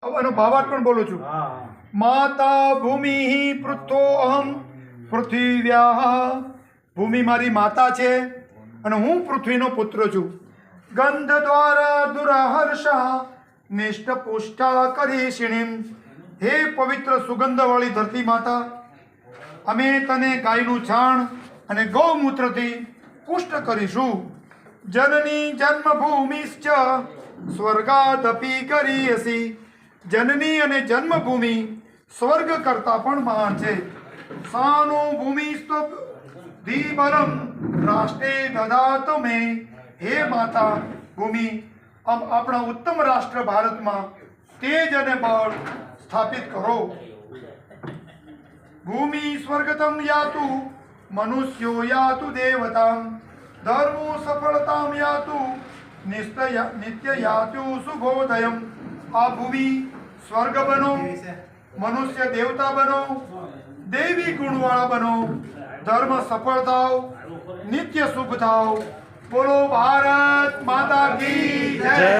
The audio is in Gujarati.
આનો ભાવાર્થ પણ બોલું છું. માતા ભૂમિ પૃથ્વો અહમ પૃથ્વ્યાઃ. ભૂમિ મારી માતા છે અને હું પૃથ્વીનો પુત્ર છું. ગંધ દ્વારા દુરાહર્ષા નિષ્ઠ પુષ્ટા કરીશિણીમ. હે પવિત્ર સુગંધવાળી ધરતી માતા, અમે તને ગાયનું છાણ અને ગૌમૂત્રથી પુષ્ટ કરીશું. જનની જન્મભૂમિશ્ચ સ્વર્ગાદપી કરીયસી. જનની અને જન્મભૂમિ સ્વર્ગ કરતા પણ મહાન છે. સાનો ભૂમિસ્તો ધીબલમ રાષ્ટ્રે દદાત મે. હે માતા ભૂમિ, આપણા ઉત્તમ રાષ્ટ્ર ભારતમાં તેજ અને બળ સ્થાપિત કરો. ભૂમિ સ્વર્ગતમ યાતુ મનુષ્યો યાતુ દેવતામ. ધર્મો સફળતામ યાતુ નિત્ય યાતુ શુભોદયમ. આ ભૂમિ સ્વર્ગ બનો, મનુષ્ય દેવતા બનો, દેવી ગુણવાળા બનો, ધર્મ સફળ થાવ, નિત્ય શુભ થાવ. બોલો ભારત માતા કી જય.